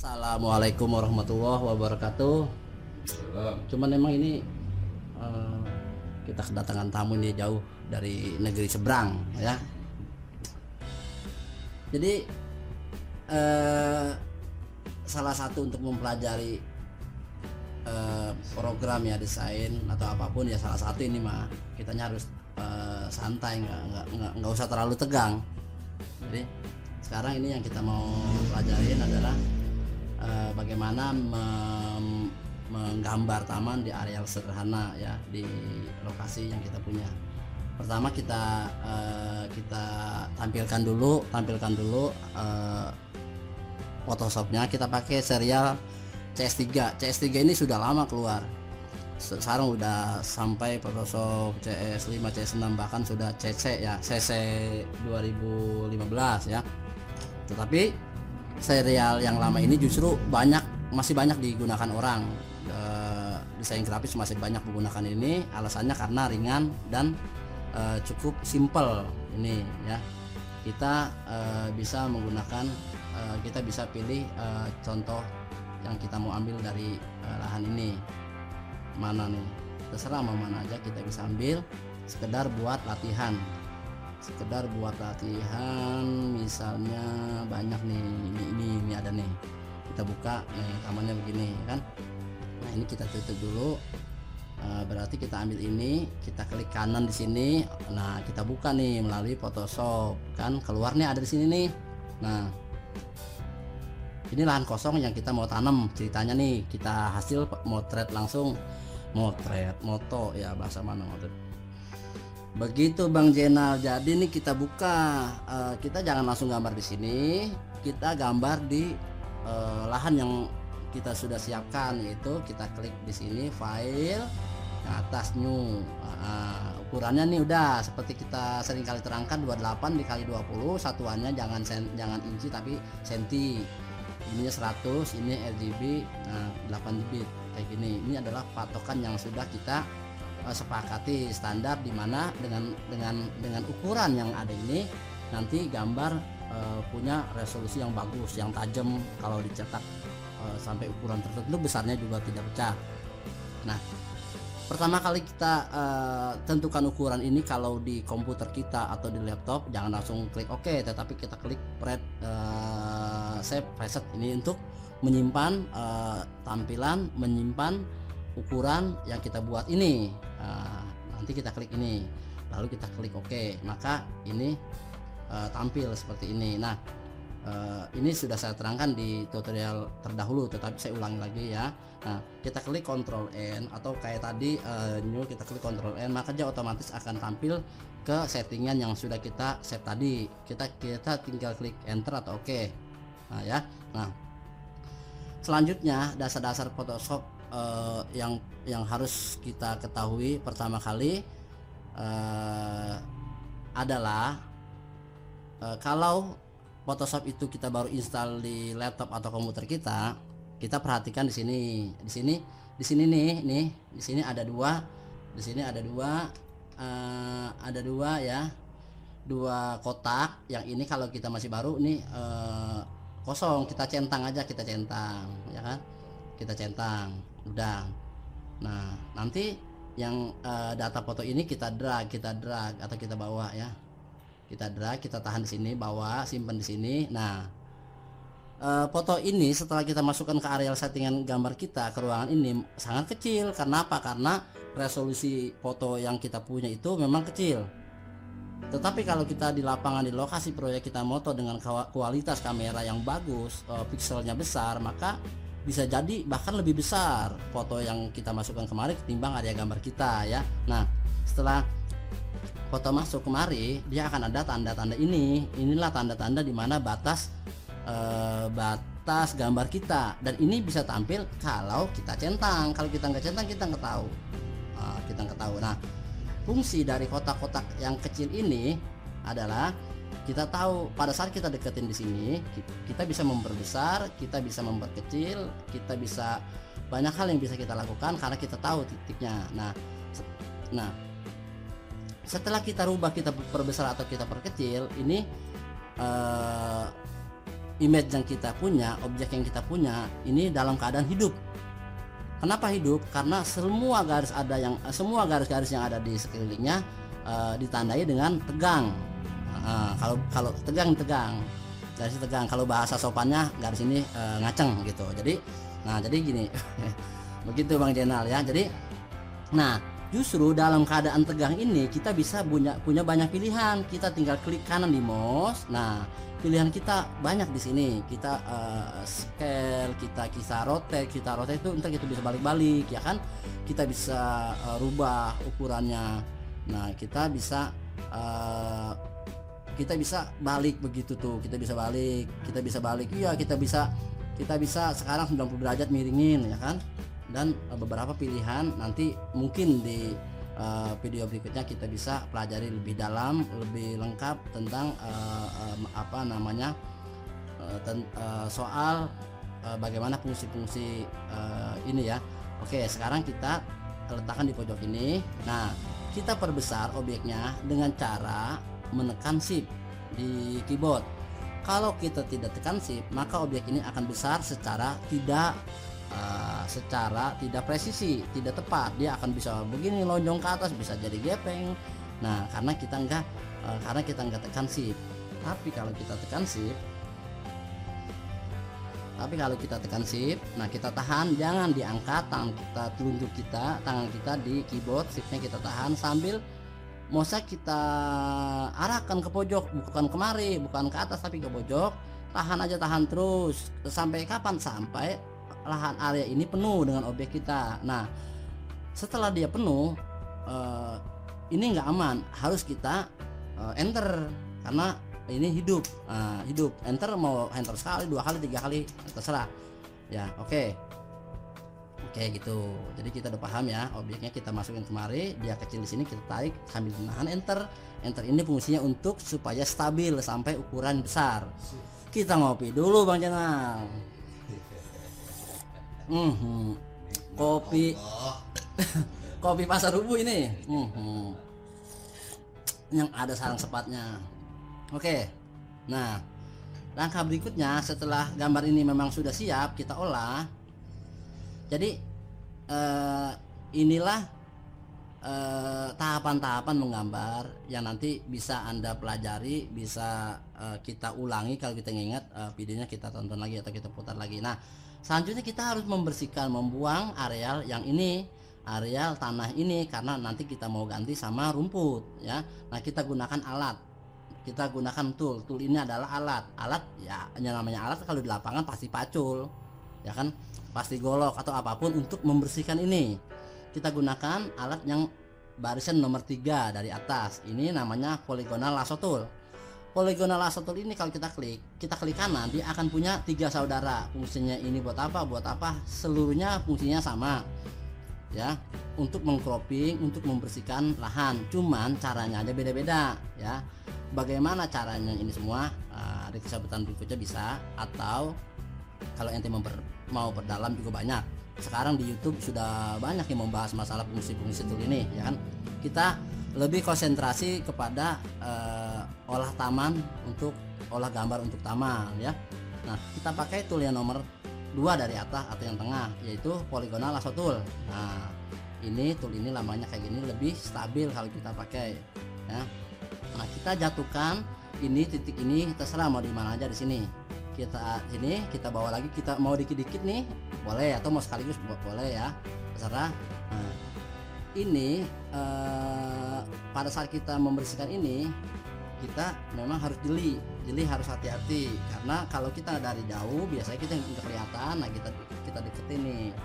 Assalamualaikum warahmatullahi wabarakatuh. Cuman emang ini kita kedatangan tamu ini jauh dari negeri seberang ya. Jadi salah satu untuk mempelajari program ya, desain atau apapun ya, salah satu ini mah kitanya harus santai, nggak usah terlalu tegang. Jadi sekarang ini yang kita mau pelajarin adalah bagaimana menggambar taman di areal sederhana ya, di lokasi yang kita punya. Pertama kita tampilkan dulu Photoshopnya. Kita pakai serial CS3. CS3 ini sudah lama keluar. Sekarang udah sampai Photoshop CS5, CS6, bahkan sudah CC ya, CC 2015 ya. Tetapi serial yang lama ini justru masih banyak digunakan orang. Desain grafis masih banyak menggunakan ini, alasannya karena ringan dan cukup simple ini ya. Kita bisa menggunakan, kita bisa pilih contoh yang kita mau ambil dari lahan ini mana nih, terserah mau mana aja kita bisa ambil, sekedar buat latihan. Misalnya banyak nih, ini ada nih, kita buka nih tamannya begini kan. Nah ini kita tutup dulu, berarti kita ambil ini, kita klik kanan di sini. Nah kita buka nih melalui Photoshop kan, keluar nih ada di sini nih. Nah ini lahan kosong yang kita mau tanam ceritanya nih. Kita hasil moto ya, bahasa mana motret. Begitu Bang Jenal. Jadi nih kita buka, kita jangan langsung gambar di sini, kita gambar di lahan yang kita sudah siapkan, yaitu kita klik di sini file, ke atas new. Ukurannya nih udah seperti kita sering kali terangkan, 28 dikali 20, satuannya jangan inci tapi senti. Ininya 100, ini RGB, 8 bit kayak gini. Ini adalah patokan yang sudah kita sepakati standar, dimana dengan ukuran yang ada ini nanti gambar punya resolusi yang bagus, yang tajam. Kalau dicetak sampai ukuran tertentu besarnya juga tidak pecah. Nah pertama kali kita tentukan ukuran ini, kalau di komputer kita atau di laptop jangan langsung klik OK, tetapi kita klik save preset ini untuk menyimpan tampilan, menyimpan ukuran yang kita buat ini. Nanti kita klik ini, lalu kita klik OK, maka ini tampil seperti ini. Nah ini sudah saya terangkan di tutorial terdahulu, tetapi saya ulangi lagi ya. Nah kita klik Ctrl N atau kayak tadi new, kita klik Ctrl N, maka dia otomatis akan tampil ke settingan yang sudah kita set tadi. Kita tinggal klik enter atau OK. Nah ya, nah selanjutnya dasar-dasar Photoshop yang harus kita ketahui pertama kali adalah kalau Photoshop itu kita baru install di laptop atau komputer kita perhatikan di sini ada dua ya, dua kotak. Yang ini kalau kita masih baru nih kosong, kita centang aja, ya kan, kita centang udah. Nah nanti yang data foto ini kita drag atau kita bawa ya, kita tahan di sini, bawa, simpan di sini. Nah foto ini setelah kita masukkan ke area settingan gambar kita ke ruangan ini sangat kecil. Karena apa? Karena resolusi foto yang kita punya itu memang kecil. Tetapi kalau kita di lapangan, di lokasi proyek, kita moto dengan kualitas kamera yang bagus, pikselnya besar, maka bisa jadi bahkan lebih besar foto yang kita masukkan kemari ketimbang area gambar kita ya. Nah setelah foto masuk kemari, dia akan ada tanda-tanda ini. Inilah tanda-tanda di mana batas gambar kita, dan ini bisa tampil kalau kita centang. Kalau kita nggak centang, kita nggak tahu. Nah fungsi dari kotak-kotak yang kecil ini adalah kita tahu pada saat kita deketin di sini, kita bisa memperbesar, kita bisa memperkecil, kita bisa banyak hal yang bisa kita lakukan karena kita tahu titiknya. Nah setelah kita rubah, kita perbesar atau kita perkecil, ini image yang kita punya, objek yang kita punya ini dalam keadaan hidup. Kenapa hidup? Karena semua garis-garis yang ada di sekelilingnya ditandai dengan tegang. Kalau tegang, garis tegang. Kalau bahasa sopannya garis ini ngaceng gitu. Jadi gini, begitu Bang Jenal ya. Jadi, nah justru dalam keadaan tegang ini kita bisa punya banyak pilihan. Kita tinggal klik kanan di mouse. Nah, pilihan kita banyak di sini. Kita scale, kita rotate itu ntar kita bisa balik-balik ya kan. Kita bisa rubah ukurannya. Nah, kita bisa balik begitu tuh. Kita bisa balik. Iya, kita bisa sekarang 90 derajat miringin ya kan. Dan beberapa pilihan nanti mungkin di video berikutnya kita bisa pelajari lebih dalam, lebih lengkap tentang soal bagaimana fungsi-fungsi ini ya. Oke, sekarang kita letakkan di pojok ini. Nah, kita perbesar objeknya dengan cara menekan shift di keyboard. Kalau kita tidak tekan shift, maka objek ini akan besar secara tidak presisi, tidak tepat. Dia akan bisa begini lonjong ke atas, bisa jadi gepeng. Nah, karena kita enggak tekan shift. Tapi kalau kita tekan shift, nah kita tahan, jangan diangkat tangan kita di keyboard, shiftnya kita tahan sambil mouse kita arahkan ke pojok, bukan kemari, bukan ke atas tapi ke pojok. Tahan terus sampai kapan? Sampai lahan area ini penuh dengan objek kita. Nah, setelah dia penuh, ini nggak aman, harus kita enter karena ini hidup. Enter, mau enter sekali, 2 kali, 3 kali terserah ya. Oke gitu. Jadi kita udah paham ya, objeknya kita masukin kemari, dia kecil di sini, kita tarik sambil menahan enter ini fungsinya untuk supaya stabil sampai ukuran besar. Kita ngopi dulu Bang Jenal. Kopi pasar Rubuh ini yang ada sarang sepatnya. Oke, nah langkah berikutnya setelah gambar ini memang sudah siap, kita olah. Jadi inilah tahapan-tahapan menggambar yang nanti bisa Anda pelajari, bisa kita ulangi. Kalau kita ingat videonya, kita tonton lagi atau kita putar lagi. Nah, selanjutnya kita harus membuang areal yang ini, areal tanah ini, karena nanti kita mau ganti sama rumput ya. Nah, kita gunakan alat, kita gunakan tool ini adalah alat ya. Yang namanya alat kalau di lapangan pasti pacul ya kan, pasti golok atau apapun untuk membersihkan ini. Kita gunakan alat yang barisan nomor 3 dari atas. Ini namanya polygonal lasso tool. Polygonal lasso tool ini kalau kita klik kanan, dia akan punya 3 saudara. Fungsinya ini buat apa? Seluruhnya fungsinya sama ya, untuk mengcropping, untuk membersihkan lahan. Cuman caranya aja beda-beda ya. Bagaimana caranya ini semua di kesempatan berikutnya bisa, atau kalau ente mau perdalam juga banyak. Sekarang di YouTube sudah banyak yang membahas masalah fungsi-fungsi tool ini ya kan. Kita lebih konsentrasi kepada olah taman, untuk olah gambar untuk taman ya. Nah, kita pakai tool yang nomor 2 dari atas atau yang tengah, yaitu polygonal lasso tool. Nah, ini tool ini lamanya kayak gini, lebih stabil kalau kita pakai ya. Nah, kita jatuhkan ini, titik ini terserah mau di mana aja di sini. Kita bawa lagi, kita mau dikit-dikit nih boleh, atau mau sekaligus boleh ya, terserah. Nah, ini pada saat kita membersihkan ini, kita memang harus jeli harus hati-hati, karena kalau kita dari jauh biasanya kita nggak kelihatan. Nah, kita deketin nih,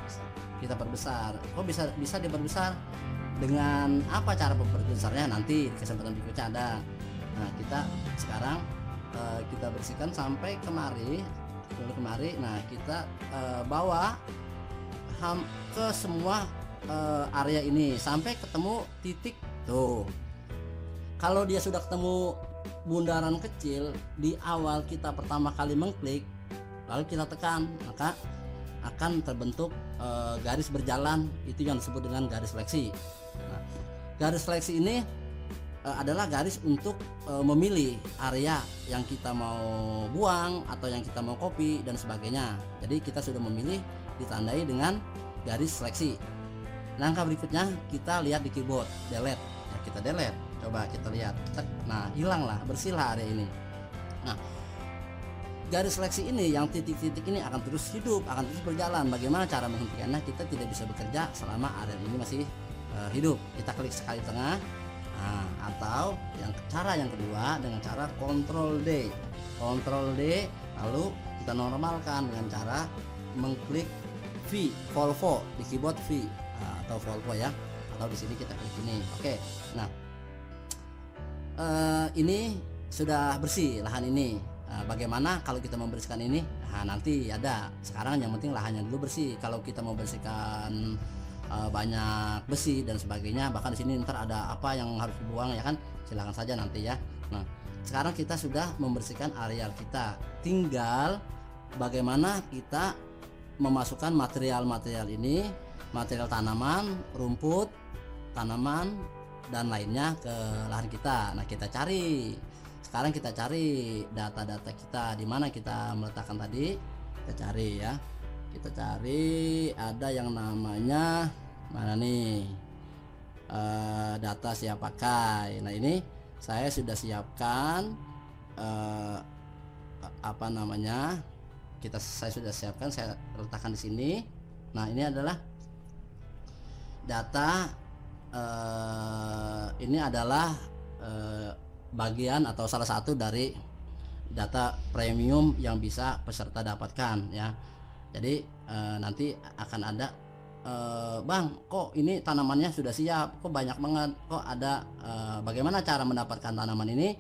kita perbesar. Kok bisa diperbesar? Dengan apa cara perbesarnya? Nanti di kesempatan berikutnya ada. Nah, kita sekarang kita bersihkan sampai kemari. Nah, kita bawa ke semua area ini sampai ketemu titik tuh. Kalau dia sudah ketemu bundaran kecil di awal kita pertama kali mengklik, lalu kita tekan, maka akan terbentuk garis berjalan, itu yang disebut dengan garis seleksi. Nah, garis seleksi ini adalah garis untuk memilih area yang kita mau buang atau yang kita mau copy dan sebagainya. Jadi kita sudah memilih, ditandai dengan garis seleksi. Langkah berikutnya kita lihat di keyboard delete ya, kita delete, coba kita lihat, nah hilanglah, bersihlah area ini. Nah garis seleksi ini yang titik-titik ini akan terus hidup, akan terus berjalan. Bagaimana cara menghentikannya? Kita tidak bisa bekerja selama area ini masih hidup. Kita klik sekali tengah. Nah, atau cara yang kedua dengan cara Ctrl D, lalu kita normalkan dengan cara mengklik V, Volvo di keyboard V atau Volvo ya, atau di sini kita klik ini. Oke, nah ini sudah bersih lahan ini. Bagaimana kalau kita membersihkan ini? Nah, nanti ada. Sekarang yang penting lahannya dulu bersih. Kalau kita mau bersihkan banyak besi dan sebagainya, bahkan di sini ntar ada apa yang harus dibuang ya kan, silahkan saja nanti ya. Nah sekarang kita sudah membersihkan areal kita, tinggal bagaimana kita memasukkan material-material ini, material tanaman, rumput, tanaman dan lainnya ke lahan kita. Nah kita cari, sekarang kita cari data-data kita di mana kita meletakkan tadi, kita cari ya. Kita cari ada yang namanya mana nih, data siap pakai. Nah ini saya sudah siapkan apa namanya, saya sudah siapkan, saya letakkan di sini. Nah ini adalah data, ini adalah bagian atau salah satu dari data premium yang bisa peserta dapatkan ya. Jadi nanti akan ada Bang, kok ini tanamannya sudah siap, kok banyak banget, kok ada, bagaimana cara mendapatkan tanaman ini.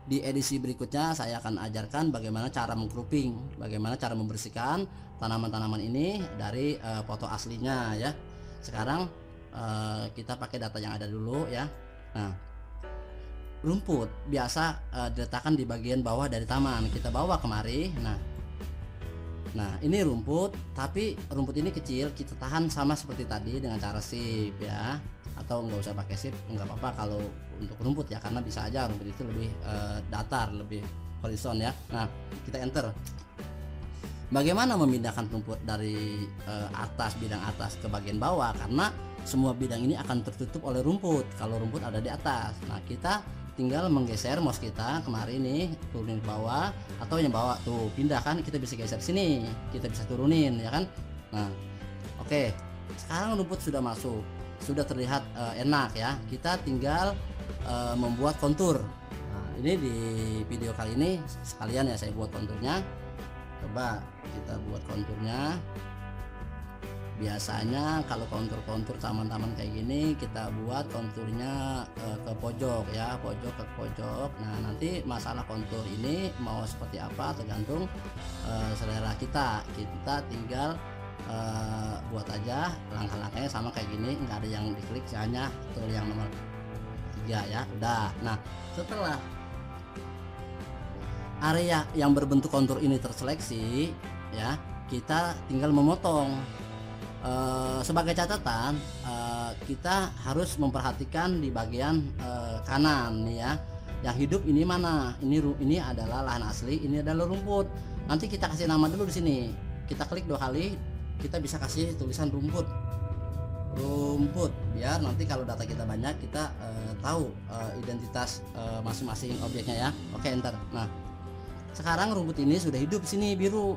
Di edisi berikutnya saya akan ajarkan bagaimana cara menggrouping, bagaimana cara membersihkan tanaman-tanaman ini dari foto aslinya ya. Sekarang kita pakai data yang ada dulu ya. Nah rumput biasa diletakkan di bagian bawah dari taman, kita bawa kemari. Nah ini rumput, tapi rumput ini kecil, kita tahan sama seperti tadi dengan cara sip ya, atau nggak usah pakai sip, nggak apa-apa kalau untuk rumput ya, karena bisa aja rumput itu lebih datar, lebih horizon ya. Nah kita enter. Bagaimana memindahkan rumput dari atas, bidang atas ke bagian bawah, karena semua bidang ini akan tertutup oleh rumput kalau rumput ada di atas. Nah kita tinggal menggeser mouse kita kemari nih, turunin ke bawah, atau yang bawah tuh pindah kan, kita bisa geser sini, kita bisa turunin ya kan. Nah oke, sekarang rumput sudah masuk, sudah terlihat enak ya. Kita tinggal membuat kontur. Nah ini di video kali ini sekalian ya saya buat konturnya. Coba kita buat konturnya. Biasanya kalau kontur-kontur taman-taman kayak gini kita buat konturnya ke pojok ya, pojok ke pojok. Nah nanti masalah kontur ini mau seperti apa tergantung selera kita. Kita tinggal buat aja langkah-langkahnya sama kayak gini, nggak ada yang diklik, hanya tool yang nomor 3 ya. Udah. Nah setelah area yang berbentuk kontur ini terseleksi ya, kita tinggal memotong. Sebagai catatan, kita harus memperhatikan di bagian kanan nih ya. Yang hidup ini mana? Ini adalah lahan asli, ini adalah rumput. Nanti kita kasih nama dulu di sini. Kita klik 2 kali, kita bisa kasih tulisan rumput, biar nanti kalau data kita banyak kita tahu identitas masing-masing objeknya ya. Oke, enter. Nah sekarang rumput ini sudah hidup di sini biru.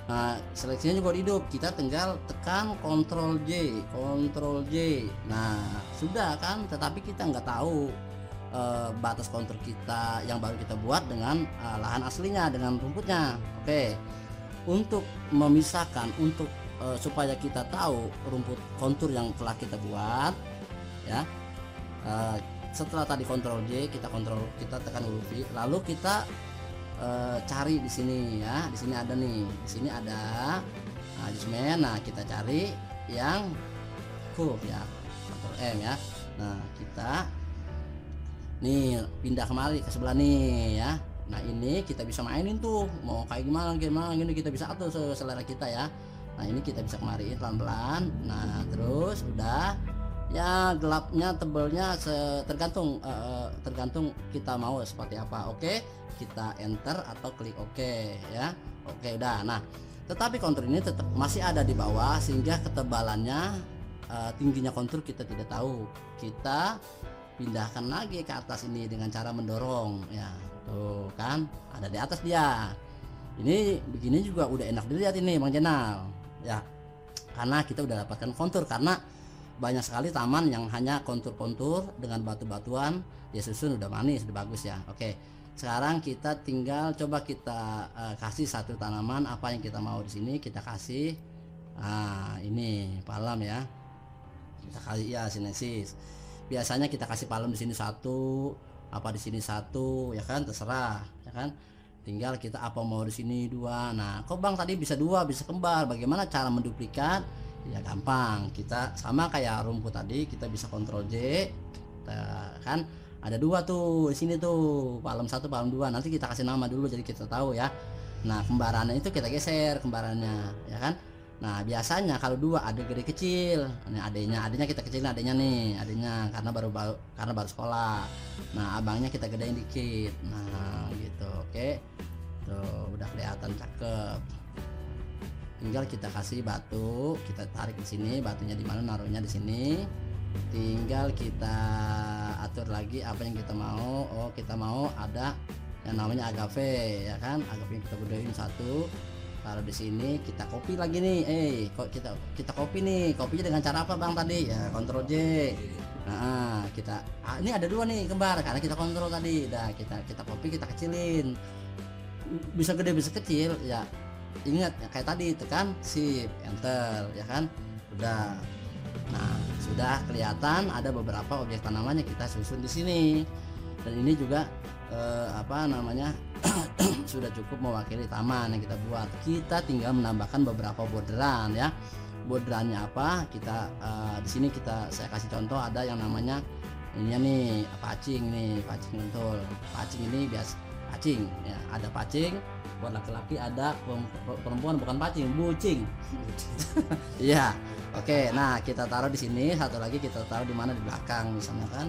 Nah seleksinya juga hidup, kita tinggal tekan Ctrl J. Nah sudah kan, tetapi kita nggak tahu batas kontur kita yang baru kita buat dengan lahan aslinya, dengan rumputnya. Oke, untuk memisahkan, untuk supaya kita tahu rumput kontur yang telah kita buat ya, setelah tadi Ctrl J, kita tekan huruf V, lalu kita cari di sini ya. Di sini ada nih, di sini ada adjustment. Nah kita cari yang curve ya, Ctrl M ya. Nah kita nih pindah kemari ke sebelah nih ya. Nah ini kita bisa mainin tuh, mau kayak gimana gini, kita bisa atur selera kita ya. Nah ini kita bisa kemari pelan-pelan. Nah terus udah ya gelapnya tebalnya tergantung tergantung kita mau seperti apa. Oke, kita enter atau klik oke ya. Oke udah. Nah tetapi kontur ini tetap masih ada di bawah sehingga ketebalannya tingginya kontur kita tidak tahu. Kita pindahkan lagi ke atas ini dengan cara mendorong ya, tuh kan ada di atas dia. Ini begini juga udah enak dilihat ini Bang Jenal ya, karena kita udah dapatkan kontur. Karena banyak sekali taman yang hanya kontur-kontur dengan batu-batuan, ya susun udah manis, udah bagus ya. Oke, sekarang kita tinggal coba kita kasih satu tanaman apa yang kita mau di sini, kita kasih. Nah ini palem ya, kita kasih ya sinensis. Biasanya kita kasih palem di sini satu, apa di sini satu, ya kan, terserah ya kan. Tinggal kita apa mau di sini dua. Nah kok Bang tadi bisa dua, bisa kembar, bagaimana cara menduplikat? Ya gampang, kita sama kayak rumput tadi, kita bisa kontrol J kan ada dua tuh di sini tuh, palem satu palem dua. Nanti kita kasih nama dulu jadi kita tahu ya. Nah kembarannya itu kita geser kembarannya ya kan. Nah biasanya kalau dua ada gede kecil, ini adanya kita kecilin adanya nih, adanya karena baru sekolah. Nah abangnya kita gedein dikit, nah gitu. Oke tuh udah kelihatan cakep. Tinggal kita kasih batu, kita tarik di sini, batunya di mana, naruhnya di sini. Tinggal kita atur lagi apa yang kita mau. Oh kita mau ada yang namanya agave ya kan, agave kita gedein satu, taruh di sini. Kita copy lagi nih, kok kita copy nih. Kopinya dengan cara apa Bang tadi ya, Ctrl J. Nah kita ini ada dua nih kembar karena kita kontrol tadi. Nah kita copy, kita kecilin, bisa gede bisa kecil ya. Ingat ya, kayak tadi tekan shift enter ya kan, udah. Nah sudah kelihatan ada beberapa objek tanaman yang kita susun di sini, dan ini juga apa namanya sudah cukup mewakili taman yang kita buat. Kita tinggal menambahkan beberapa borderan ya. Borderannya apa, kita di sini saya kasih contoh, ada yang namanya ini nih pacing nih, pacing lentul. Pacing ini biasa pacing ya, ada pacing buat laki-laki, ada perempuan bukan pacing, bucing. Iya. Oke, nah kita taruh di sini, satu lagi kita taruh di mana, di belakang misalnya kan.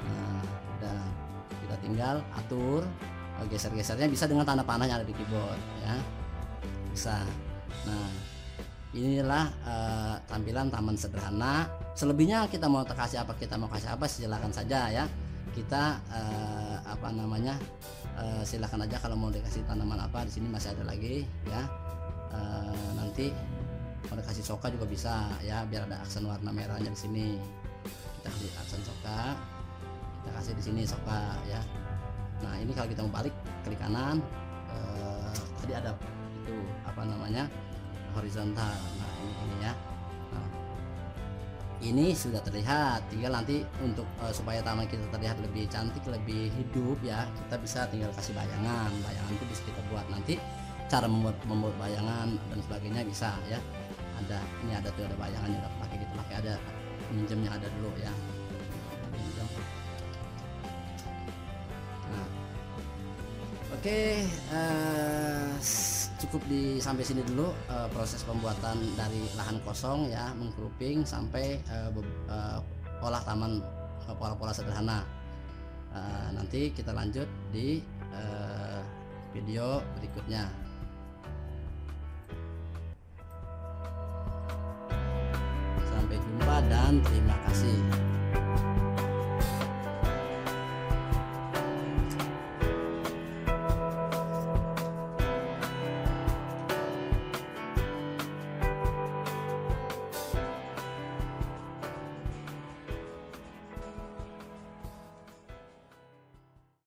Nah, udah kita tinggal atur geser-gesernya, bisa dengan tanda panah yang ada di keyboard ya. Bisa. Nah, inilah tampilan taman sederhana. Selebihnya kita mau kasih apa, silakan saja ya. Kita apa namanya, silakan aja kalau mau dikasih tanaman apa. Di sini masih ada lagi ya. Nanti mau dikasih soka juga bisa ya, biar ada aksen warna merahnya di sini. Kita kasih aksen soka, kita kasih di sini soka ya. Nah ini kalau kita mau balik klik kanan, tadi ada itu apa namanya, horizontal. Nah ini ya. Nah, ini sudah terlihat. Tinggal nanti untuk supaya taman kita terlihat lebih cantik, lebih hidup ya, kita bisa tinggal kasih bayangan itu bisa kita buat nanti. Cara membuat bayangan dan sebagainya bisa ya. Ini ada tuh, ada bayangannya udah pakai, gitu pakai, ada minjemnya ada dulu ya. Nah, oke, cukup sampai sini dulu proses pembuatan dari lahan kosong ya, menggrouping sampai pola taman, pola-pola sederhana. Nanti kita lanjut di video berikutnya. Sampai jumpa dan terima kasih.